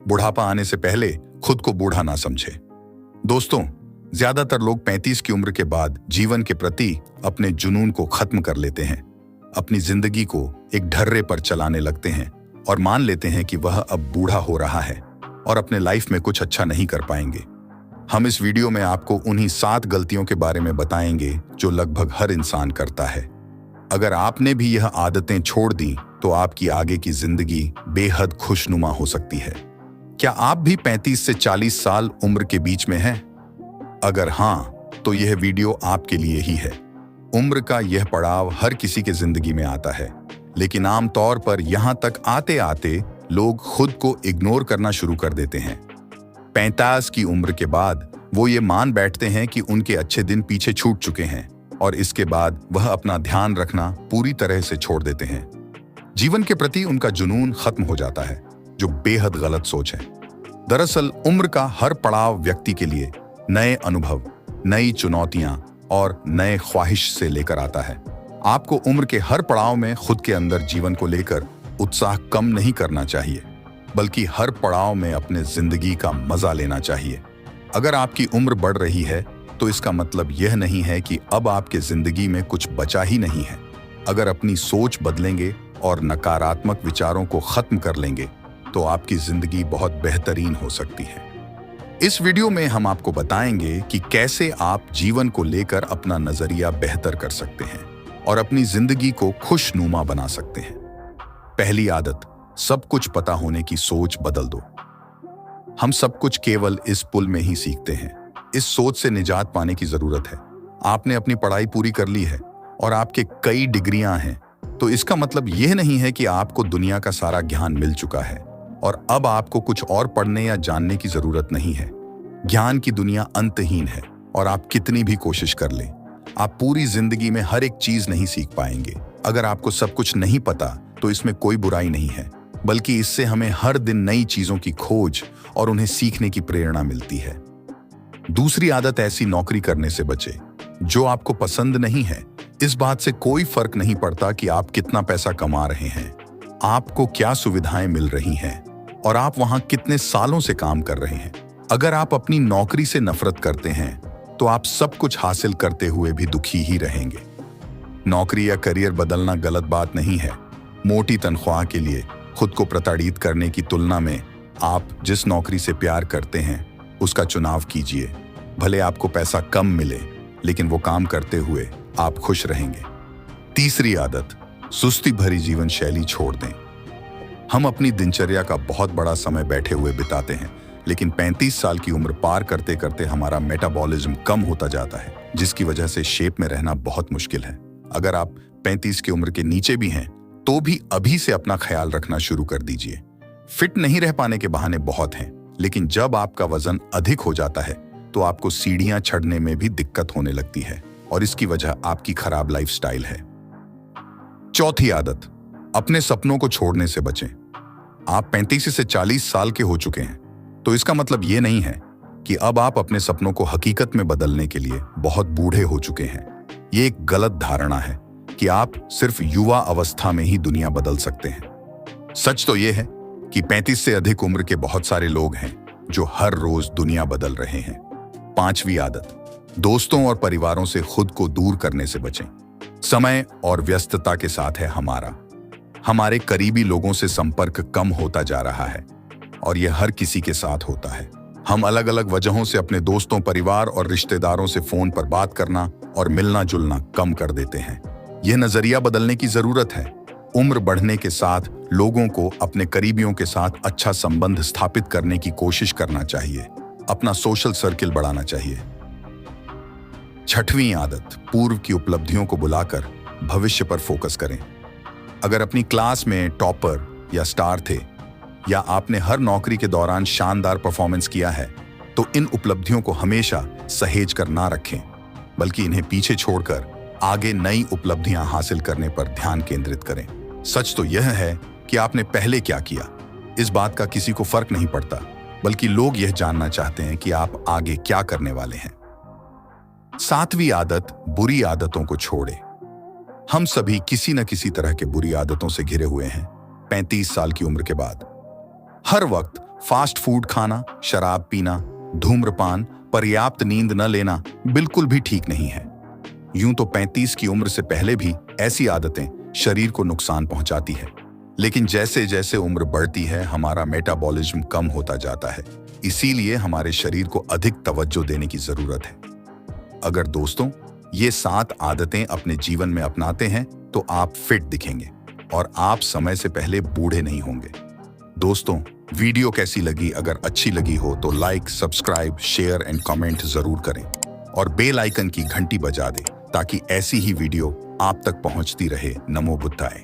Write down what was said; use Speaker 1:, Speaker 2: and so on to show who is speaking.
Speaker 1: बुढ़ापा आने से पहले खुद को बूढ़ा ना समझे। दोस्तों, ज्यादातर लोग 35 की उम्र के बाद जीवन के प्रति अपने जुनून को खत्म कर लेते हैं, अपनी जिंदगी को एक ढर्रे पर चलाने लगते हैं और मान लेते हैं कि वह अब बूढ़ा हो रहा है और अपने लाइफ में कुछ अच्छा नहीं कर पाएंगे। हम इस वीडियो में आपको उन्हीं 7 गलतियों के बारे में बताएंगे जो लगभग हर इंसान करता है। अगर आपने भी यह आदतें छोड़ दी तो आपकी आगे की जिंदगी बेहद खुशनुमा हो सकती है। क्या आप भी 35 से 40 साल उम्र के बीच में हैं? अगर हाँ, तो यह वीडियो आपके लिए ही है। उम्र का यह पड़ाव हर किसी के जिंदगी में आता है, लेकिन आमतौर पर यहां तक आते आते लोग खुद को इग्नोर करना शुरू कर देते हैं। 45 की उम्र के बाद वो ये मान बैठते हैं कि उनके अच्छे दिन पीछे छूट चुके हैं और इसके बाद वह अपना ध्यान रखना पूरी तरह से छोड़ देते हैं। जीवन के प्रति उनका जुनून खत्म हो जाता है, जो बेहद गलत सोच है। दरअसल उम्र का हर पड़ाव व्यक्ति के लिए नए अनुभव, नई चुनौतियां और नए ख्वाहिश से लेकर आता है। आपको उम्र के हर पड़ाव में खुद के अंदर जीवन को लेकर उत्साह कम नहीं करना चाहिए, बल्कि हर पड़ाव में अपने जिंदगी का मजा लेना चाहिए। अगर आपकी उम्र बढ़ रही है तो इसका मतलब यह नहीं है कि अब आपके जिंदगी में कुछ बचा ही नहीं है। अगर अपनी सोच बदलेंगे और नकारात्मक विचारों को खत्म कर लेंगे तो आपकी जिंदगी बहुत बेहतरीन हो सकती है। इस वीडियो में हम आपको बताएंगे कि कैसे आप जीवन को लेकर अपना नजरिया बेहतर कर सकते हैं और अपनी जिंदगी को खुशनुमा बना सकते हैं। पहली आदत, सब कुछ पता होने की सोच बदल दो। हम सब कुछ केवल इस पुल में ही सीखते हैं। इस सोच से निजात पाने की जरूरत है। आपने अपनी पढ़ाई पूरी कर ली है और आपके कई डिग्रियां हैं, तो इसका मतलब यह नहीं है कि आपको दुनिया का सारा ज्ञान मिल चुका है और अब आपको कुछ और पढ़ने या जानने की जरूरत नहीं है। ज्ञान की दुनिया अंतहीन है और आप कितनी भी कोशिश कर लें, आप पूरी जिंदगी में हर एक चीज नहीं सीख पाएंगे। अगर आपको सब कुछ नहीं पता तो इसमें कोई बुराई नहीं है, बल्कि इससे हमें हर दिन नई चीजों की खोज और उन्हें सीखने की प्रेरणा मिलती है। दूसरी आदत, ऐसी नौकरी करने से बचे जो आपको पसंद नहीं है। इस बात से कोई फर्क नहीं पड़ता कि आप कितना पैसा कमा रहे हैं, आपको क्या सुविधाएं मिल रही हैं और आप वहां कितने सालों से काम कर रहे हैं। अगर आप अपनी नौकरी से नफरत करते हैं तो आप सब कुछ हासिल करते हुए भी दुखी ही रहेंगे। नौकरी या करियर बदलना गलत बात नहीं है। मोटी तनख्वाह के लिए खुद को प्रताड़ित करने की तुलना में आप जिस नौकरी से प्यार करते हैं उसका चुनाव कीजिए। भले आपको पैसा कम मिले, लेकिन वो काम करते हुए आप खुश रहेंगे। तीसरी आदत, सुस्ती भरी जीवन शैली छोड़ दें। हम अपनी दिनचर्या का बहुत बड़ा समय बैठे हुए बिताते हैं, लेकिन 35 साल की उम्र पार करते करते हमारा मेटाबॉलिज्म कम होता जाता है, जिसकी वजह से शेप में रहना बहुत मुश्किल है। अगर आप 35 की उम्र के नीचे भी हैं तो भी अभी से अपना ख्याल रखना शुरू कर दीजिए। फिट नहीं रह पाने के बहाने बहुत हैं, लेकिन जब आपका वजन अधिक हो जाता है तो आपको सीढ़ियां चढ़ने में भी दिक्कत होने लगती है और इसकी वजह आपकी खराब लाइफस्टाइल है। चौथी आदत, अपने सपनों को छोड़ने से बचें। आप 35 से 40 साल के हो चुके हैं, तो इसका मतलब ये नहीं है कि अब आप अपने सपनों को हकीकत में बदलने के लिए बहुत बूढ़े हो चुके हैं। ये एक गलत धारणा है कि आप सिर्फ युवा अवस्था में ही दुनिया बदल सकते हैं। सच तो ये है कि 35 से अधिक उम्र के बहुत सारे लोग हैं जो हर रोज दुनिया बदल रहे हैं। पांचवी आदत, दोस्तों और परिवारों से खुद को दूर करने से बचें। समय और व्यस्तता के साथ है हमारे करीबी लोगों से संपर्क कम होता जा रहा है और यह हर किसी के साथ होता है। हम अलग अलग वजहों से अपने दोस्तों, परिवार और रिश्तेदारों से फोन पर बात करना और मिलना जुलना कम कर देते हैं। यह नजरिया बदलने की जरूरत है। उम्र बढ़ने के साथ लोगों को अपने करीबियों के साथ अच्छा संबंध स्थापित करने की कोशिश करना चाहिए, अपना सोशल सर्किल बढ़ाना चाहिए। छठवीं आदत, पूर्व की उपलब्धियों को बुलाकर भविष्य पर फोकस करें। अगर अपनी क्लास में टॉपर या स्टार थे या आपने हर नौकरी के दौरान शानदार परफॉर्मेंस किया है, तो इन उपलब्धियों को हमेशा सहेज कर ना रखें, बल्कि इन्हें पीछे छोड़कर आगे नई उपलब्धियां हासिल करने पर ध्यान केंद्रित करें। सच तो यह है कि आपने पहले क्या किया, इस बात का किसी को फर्क नहीं पड़ता, बल्कि लोग यह जानना चाहते हैं कि आप आगे क्या करने वाले हैं। सातवीं आदत, बुरी आदतों को छोड़ें। हम सभी किसी न किसी तरह के बुरी आदतों से घिरे हुए हैं। 35 साल की उम्र के बाद हर वक्त फास्ट फूड खाना, शराब पीना, धूम्रपान, पर्याप्त नींद न लेना बिल्कुल भी ठीक नहीं है। यूं तो 35 की उम्र से पहले भी ऐसी आदतें शरीर को नुकसान पहुंचाती है, लेकिन जैसे जैसे उम्र बढ़ती है हमारा मेटाबॉलिज्म कम होता जाता है, इसीलिए हमारे शरीर को अधिक तवज्जो देने की जरूरत है। अगर दोस्तों ये 7 आदतें अपने जीवन में अपनाते हैं तो आप फिट दिखेंगे और आप समय से पहले बूढ़े नहीं होंगे। दोस्तों, वीडियो कैसी लगी? अगर अच्छी लगी हो तो like, subscribe, share and comment जरूर करें और बेल आइकन की घंटी बजा दें ताकि ऐसी ही वीडियो आप तक पहुंचती रहे। नमो बुद्धाय।